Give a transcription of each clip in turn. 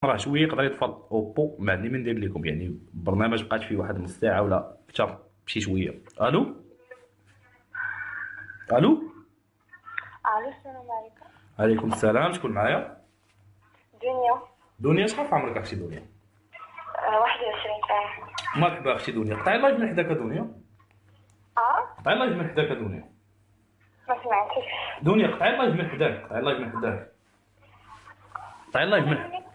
راه شويه يقدر يطفى اوبو، ما عندي من ندير لكم، يعني البرنامج بقات فيه واحد نص ساعه ولا اكثر بشي شويه. الو الو. الو، السلام عليكم. عليكم السلام، شكون معايا؟ دنيا. دنيا، شحال في عمرك اختي دنيا؟ 21 سنة. مرحبا اختي دنيا، قطعي اللايف من حداك يا دنيا. قطعي اللايف من حداك يا دنيا. ما سمعتش. دنيا قطعي اللايف من حداك، قطعي اللايف من حداك، قطعي اللايف من حداك.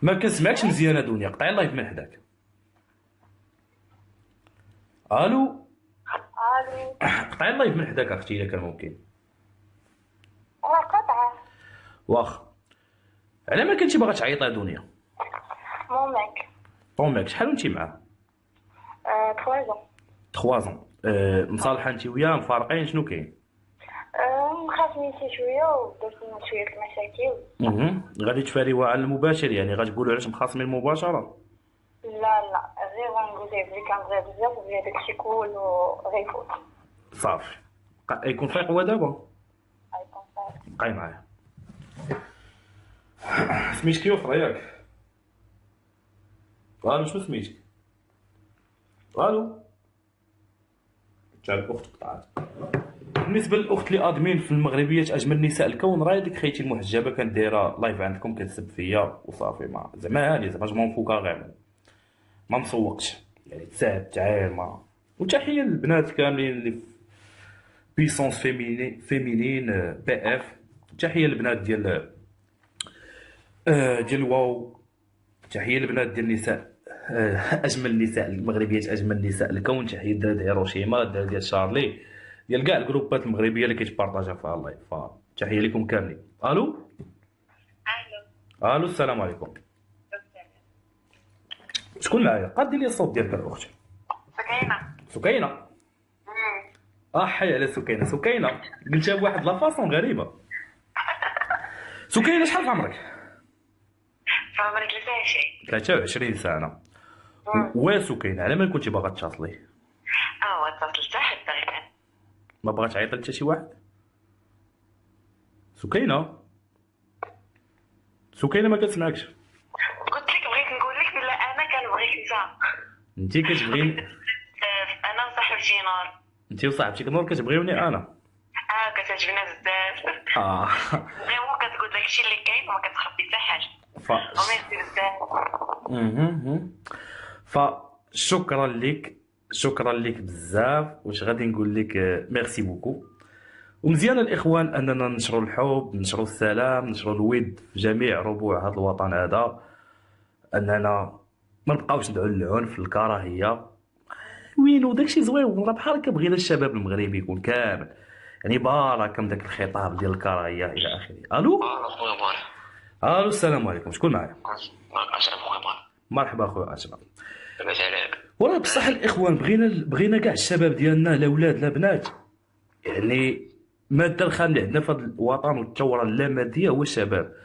ما كنسمعكش مزيان دنيا، قطعي اللايف من حداك. الو. الو. قطعي اللايف من حداك اختي الا كان ممكن. راه قطعة. واخا. على ما كنتي باغا تعيطي يا دنيا؟ مامك. طوميك شحال وانتي معاه؟ 3 ans. 3 مصالحه انت وياه، مفارقين، شنو كاين؟ مخاصمين شي شوية ودرت لنا شوية المشاكل. غادي تفاريوها على المباشر، يعني غتقولوا علاش مخاصمين مباشره؟ لا لا، غير غنقول ليه بلي كنبغيه بزاف وبلي داكشي كله غيفوت. صافي. يكون فايق هو دابا؟ غيكون صافي. بقاي معايا. سميتك يسرا ياك؟ الو، شنو سميتك؟ الو. تا الاخت قطعات. بالنسبه للاخت اللي ادمين في المغربيه اجمل نساء الكون، راه ديك خيتي المحجبه كانت دايره لايف عندكم كتسب فيا وصافي، ما زعما هادي زعما جمون فوكا غير ما مسوقش، يعني تساب تعاير ما. وتحيه للبنات كاملين اللي في بيسونس فيمينين بي اف. تحيه للبنات ديال ديال واو. تحيه للبنات ديال النساء اجمل النساء المغربيات، اجمل نساء الكون. تحيه الدراري ديال هيروشيما، الدراري ديال شارلي، ديال كاع الجروبات المغربيه اللي كيتبارطاجا فيها اللايف. فتحيه لكم كاملين. الو. الو، السلام عليكم. شكون معايا؟ قادي لي الصوت ديالك الاخت. سكينه. حي على سكينه. سكينه قلتها بواحد لا فاصون غريبه. سكينه شحال في عمرك؟ عمري 23 سنه. وسكينه على ما كنتي باغا تشاطلي؟ وتصلت حتى تقريبا. ما بغات تعيط لك حتى شي واحد؟ سكينه. سكينه ما كتسمعكش. قلت لك بغيت نقول لك بلا انا كنبغيك انت كتبغيني؟ انا وصاحبتي نور. انت وصاحبتك نور كتبغيوني انا؟ كتعجبنا بزاف. فريمون كتقول داكشي اللي كاين وما كتخبي حتى حاجه. وميرسي بزاف. فشكرا لك، شكرا لك بزاف. واش غادي نقول لك؟ ميرسي بوكو. ومزيان الاخوان اننا ننشروا الحب، ننشروا السلام، ننشروا الود في جميع ربوع هذا الوطن هذا، اننا ما نبقاوش ندعوا للعنف الكراهيه. وينو داكشي زوين، راه بحال هكا بغينا الشباب المغربي يكون كامل يعني بارك من داك الخطاب ديال الكراهيه الى اخره. الو. الو، السلام عليكم، شكون معايا؟ اشرف خويا. مرحبا خويا اشرف. لاباس عليك؟ وراه بصح الاخوان بغينا كاع الشباب ديالنا، لا ولاد لا بنات، يعني الماده الخام اللي عندنا في هذا الوطن والثوره اللاماديه هو الشباب.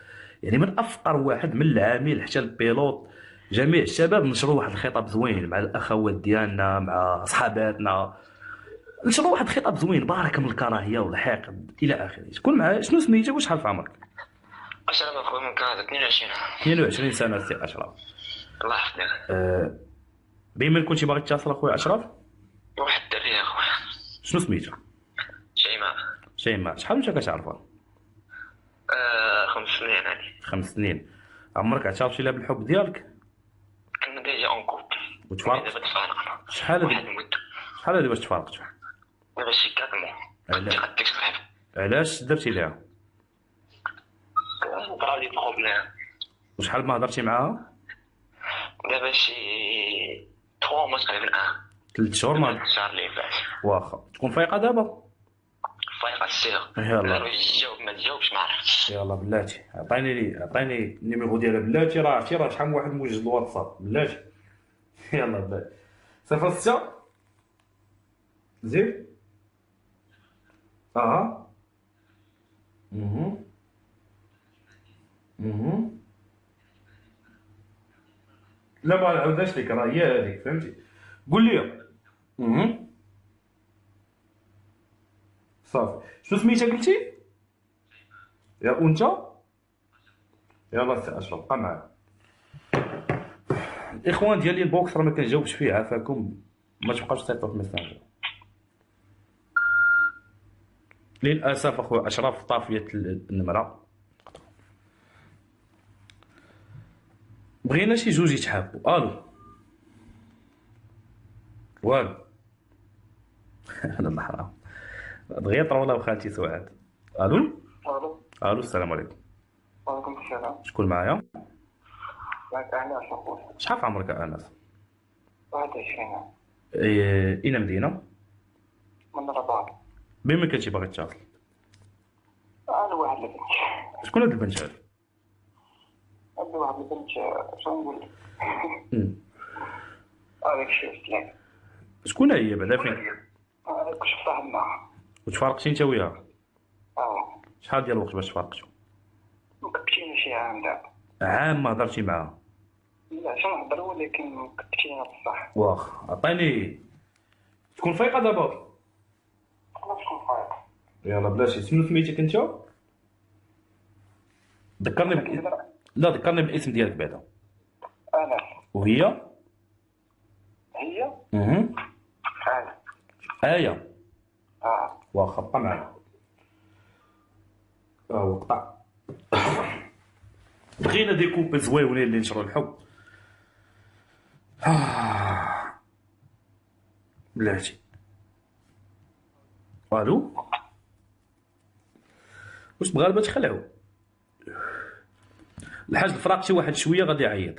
يعني من افقر واحد، من العامل حتى البيلوط، جميع الشباب نشروا واحد الخطاب زوين مع الاخوات ديالنا، مع صحاباتنا، نشروا واحد الخطاب زوين بارك من الكراهيه والحقد الى اخره. شكون معايا؟ شنو سميتك وشحال في عمرك؟ اشرف اخويا من كندا. 22 سنه سي اشرف. الله يحفظك. ديما كنتي باغي تتصل اخويا اشرف؟ واحد الدريه اخويا. شنو سميتها؟ شيماء. شحال وانت كتعرفها؟ 5 سنين هادي. 5 سنين. عمرك اعترفتي لها بالحب ديالك؟ كنا ديجا اون كوب. وتفارقت؟ دابا تفارقنا. شحال هادي باش تفارقتوا؟ دابا شي 4 موا. قدك صاحبي. علاش درتي ليها؟ طرا لي بروبليم. وشحال ما هضرتي معاها؟ دابا شي 3 موا تقريبا. 3 شهور ما الشهر اللي فات. واخا. تكون فايقه دابا؟ فايقه السير. يلا جاوب ما تجاوبش ما عرفتش. يلا بلاتي عطيني النيميرو ديالها بلاتي. راه عرفتي راه شحال من واحد موجد الواتساب بلاتي. يلا بلاتي. 06 زيد. اها. لا ما نعاودهاش لك، راه هي هذيك فهمتي. قول لي. صافي. شنو سميتها قلتي؟ يا وانت؟ يلا سي اشرف بقى معايا. الاخوان ديالي البوكس راه ما كنجاوبش فيه، عافاكم ما تبقاوش تصيفطوا في ميساج. للاسف اخويا اشرف طافيه النمره. بغينا شي جوج يتحابوا. الو والو. انا الحرام دغيا طروله وخالتي سعاد. الو الو. الو السلام عليكم. وعليكم السلام. شكون معايا؟ معك أنس أخويا. شحال في عمرك انس؟ 21 عام. اين مدينه؟ من الرباط. بما كنتي باغي تتصل. أنا واحد البنت. شكون هاد البنت هادي؟ عندي واحد البنت شنو نقول لك؟ هذاك الشيء سلام. شكون هي بعدا فين؟ أنا كنت صاحب معها. وتفارقتي انت وياها؟ شحال ديال الوقت باش تفارقتوا؟ مكتبتينا شي عام دابا. عام ما هضرتي معاها؟ لا شنهضروا ولكن مكتبتينا بصح. واخا عطيني. تكون فايقه دابا؟ أنا شكون فايق؟ يلا بلاتي شنو سميتك انت؟ ذكرني لا ذكرني بالاسم ديالك بعدا. أنس. وهي؟ هي؟ خالد. آية. واخا بقى معايا. وقطع. بغينا دي كوبل زويونين اللي ينشروا الحب. بلاتي. الو. واش مغاربه تخلعوا؟ الحاج الفراقشي واحد شويه غادي يعيط.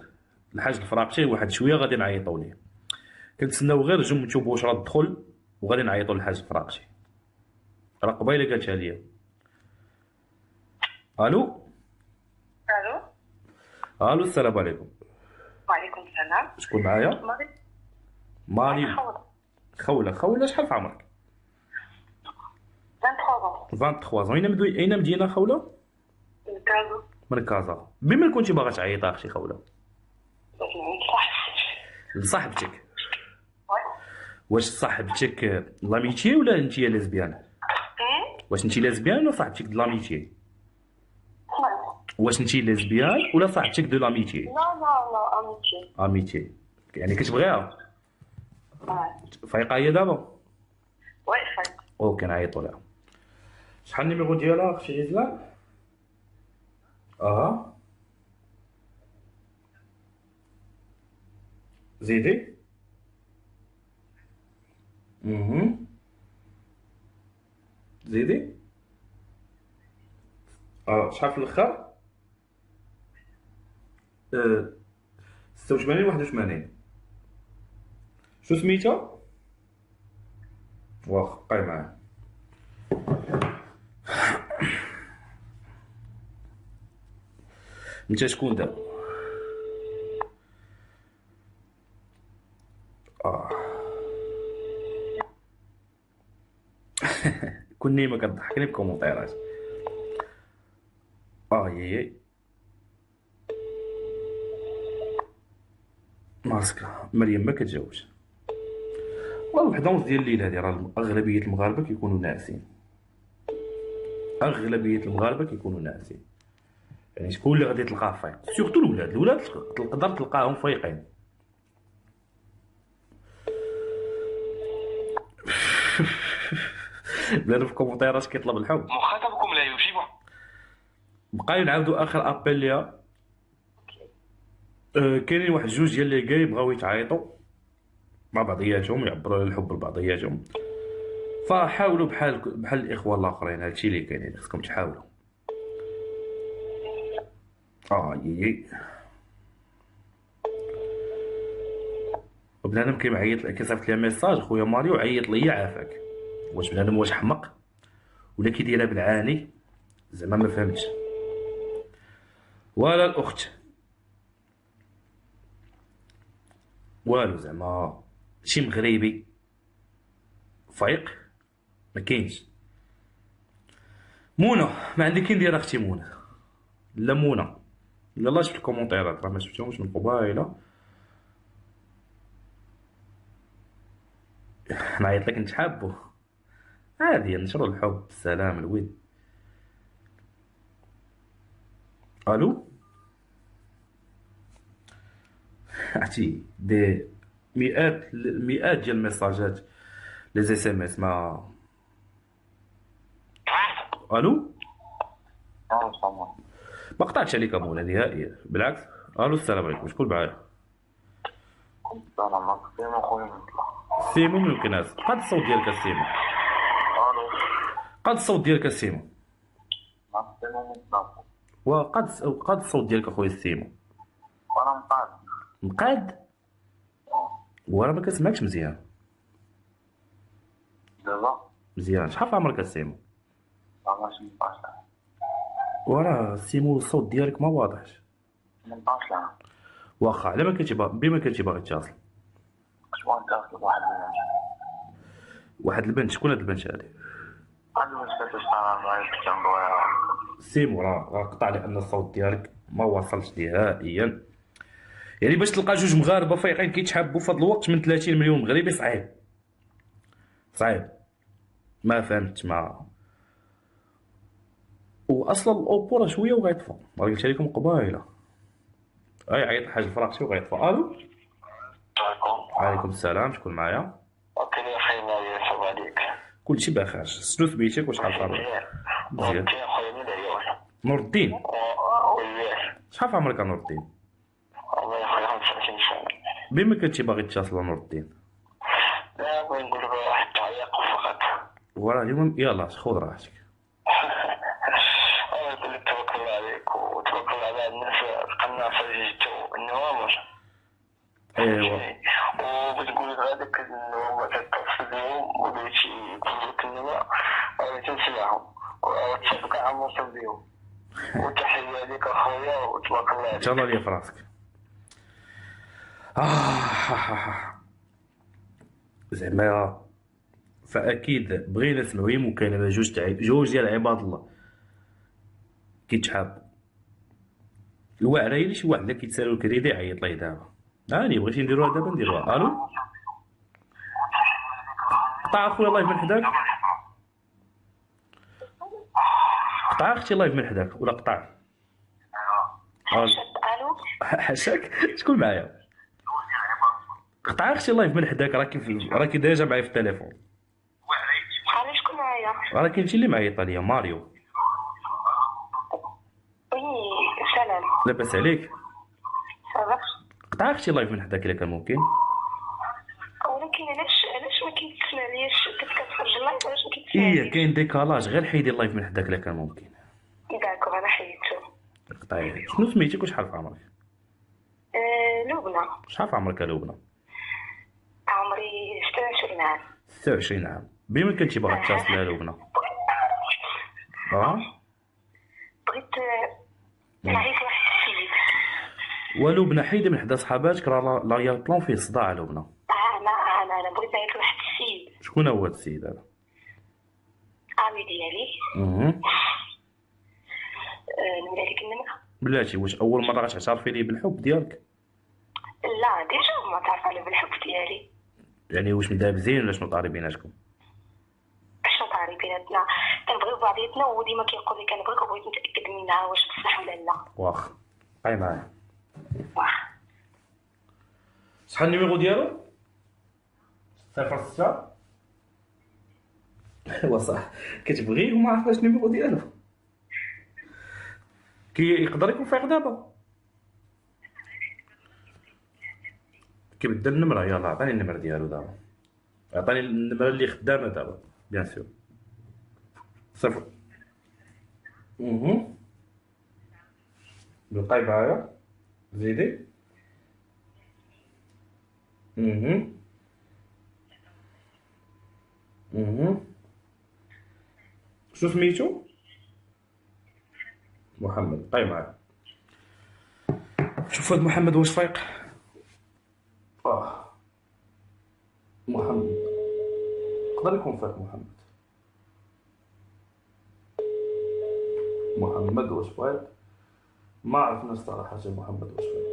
الحاج الفراقشي واحد شويه غادي نعيطوا ليه. كنتسناو غير جمتو بوشرا تدخل وغادي نعيطوا للحاج الفراقشي. راه قبيله قالتها ليا. الو. الو. الو السلام عليكم. وعليكم السلام. شكون معايا؟ ماري. خولة شحال في عمرك؟ 23 اين مدينه خولة؟ من كازا. بما كنتي باغا تعيطي اختي خولة لصاحبتك. واش صاحبتك لاميتي ولا انتي ليزبيان؟ واش انتي ليزبيان ولا صاحبتك د لاميتي؟ واش انتي ليزبيان ولا صاحبتك دو لاميتي؟ لا اميتي. يعني كتبغيها؟ فايقه هي دابا؟ وي فايق. اوكي نعيطوا لها. شحال النيميرو ديالها اختي غزلان؟ زيدي. زيدي. شحال في الاخر؟ 86 81. شو سميتها؟ واخا بقاي معايا. انت شكون دابا؟ كون نيمه كتضحكني بكومونتيرات. يي ماسكه مريم ما كتجاوبش. والله وحده ونص ديال الليل هادي راه اغلبيه المغاربه كيكونوا ناعسين. يعني شكون اللي غادي تلقاه فايق؟ سورتو الولاد تقدر تلقاهم فايقين. بلاتو في الكومنتيرات كيطلب الحب. مخاطبكم لا يجيب. بقاو نعاودوا اخر ابل ليا. كاينين واحد جوج ديال لي كاي بغاو يتعايطوا مع بعضياتهم يعبروا على الحب لبعضياتهم، فحاولوا بحال الاخوان الاخرين. هادشي اللي كاين، خصكم تحاولوا. يي بنادم كيعيط كيصيفط لي ميساج خويا ماريو عيط ليا عافاك. واش بنادم واش حمق ولا كيديرها بالعاني؟ زعما ما فهمتش. ولا الاخت والو، زعما شي مغربي فايق ما كاينش. منى ما عندي كي ندير اختي منى؟ لا منى يلا شفت الكومونتيرات راه ما شفتهمش من قبيله. نعيط لك انت حابو عادي نشروا الحب السلام الود. الو عرفتي دي مئات ديال الميساجات لي اس ام اس ما. الو صافا. ما قطعتش عليك امولا نهائيا بالعكس. الو السلام عليكم شكون معايا؟ السلام عليكم خويا نطلع. سيمو من الكناس. قاد الصوت ديالك السيمو. الو قاد الصوت ديالك السيمو. سيمو نطلع. وقاد الصوت ديالك اخويا السيمو. وانا مقعد. مقاد وانا ما كنسمعكش مزيان. دابا مزيان شحال في عمرك السيمو؟ عمري 18 عام. وراه السيمو الصوت ديالك ما واضحش. 18 عام. واخا على ما كنتي بما كنتي باغي تتصل. كنت بغا نتصل بواحد البنت. واحد البنت. شكون هاد البنت هادي؟ واحد البنت كتشتغل معايا كنت نبغيها. سيمو راه قطع لان الصوت ديالك ما واصلش نهائيا. يعني باش تلقى جوج مغاربه فايقين كيتحابوا في هذا الوقت من 30 مليون مغربي صعيب صعيب. ما فهمت ما. واصلا الاوبو راه شويه وغيطفى. راه قلت لكم قبايله. اي عيط الحاج الفراقسي وغيطفى. الو عليكم السلام شكون معايا؟ اوكي يا خير نادي يصب عليك. كلشي بخير. شنو سميتك وشحال صار لك؟ مزيان. خويا من العيون. نور الدين. وياه. شحال في عمرك نور الدين؟ والله يا خويا 25 سنة. بما كنتي باغي تتصل نور الدين. لا بغي نقول لك واحد التعليق فقط. وراه اليوم يلاه خذ راحتك. الله يقول لك توكل الله عليك وتوكل على الناس القناة فرجتو النوامر. ايوا وبتقول لك هذاك النوامر تتصل بهم وبغيتي يقول لك النوامر غادي تنساهم وتبقى عم وصل بهم. وتحية لك اخويا وتوكل الله ان عليك. شاء الله ليا في راسك. زعما فاكيد بغينا نسمعوا مكالمه جوج ديال عباد الله كيتحابوا. الواعره هي شي واحد اللي كيتسالوا الكريدي يعيط ليه دابا. هاني بغيتي نديروها دابا نديروها. الو قطع اخويا لايف من حداك. قطع اختي لايف من حداك ولا قطع. الو حاشاك شكون معايا؟ قطع اختي لايف من حداك. راكي ديجا معايا في التليفون. علاش شكون معايا؟ راه كاين شي اللي معيط ليا ماريو. وي سلام. لاباس عليك؟ صافا. قطع اختي لايف من حداك الا كان ممكن. ولكن علاش ما كيتسمعنيش؟ كنت كتفرج اللايف علاش ما كيتسمعنيش؟ ايه كاين ديكالاج. غير حيدي اللايف من حداك الا كان ممكن. داكوغ انا حيدتو. قطعي. شنو سميتك وشحال في عمرك؟ لبنى. شحال في عمرك لبنى؟ عمري 26 عام. 26 عام. بما كنتي باغا تتصل على لبنى. بغيت نعيط واحد السيد. ولبنى حيدي من حدا صحاباتك راه لا ريال بلان فيه صداع لبنى. انا بغيت نعيط واحد السيد. شكون هو هاد السيد هذا؟ عامي ديالي. نملا لك النمره. بلاتي واش اول مره غتعترفي ليه بالحب ديالك؟ لا ديجا ما تعرف على بالحب ديالي. يعني واش مدابزين ولا شنو طاري بيناتكم؟ شنو طاري بيناتنا؟ كنبغيو بعضياتنا وهو ديما كيقول لي كنبغيك وبغيت نتاكد منها واش بصح ولا لا. واخا بقاي معايا. واخا. شحال النيميرو ديالو؟ 06 ايوا صح كتبغيه وما عرفاش النيميرو ديالو. يقدر يكون فايق دابا. كيبدل النمره. يلاه عطاني النمره ديالو دابا. عطاني النمره اللي خدامه دابا بيان سور. 0 بقاي معايا زيدي. شو سميتو؟ محمد. بقاي معايا. شوف هاد محمد واش فايق. محمد يقدر يكون فايق. محمد واش فايق؟ ما عرفنا الصراحه محمد واش فايق.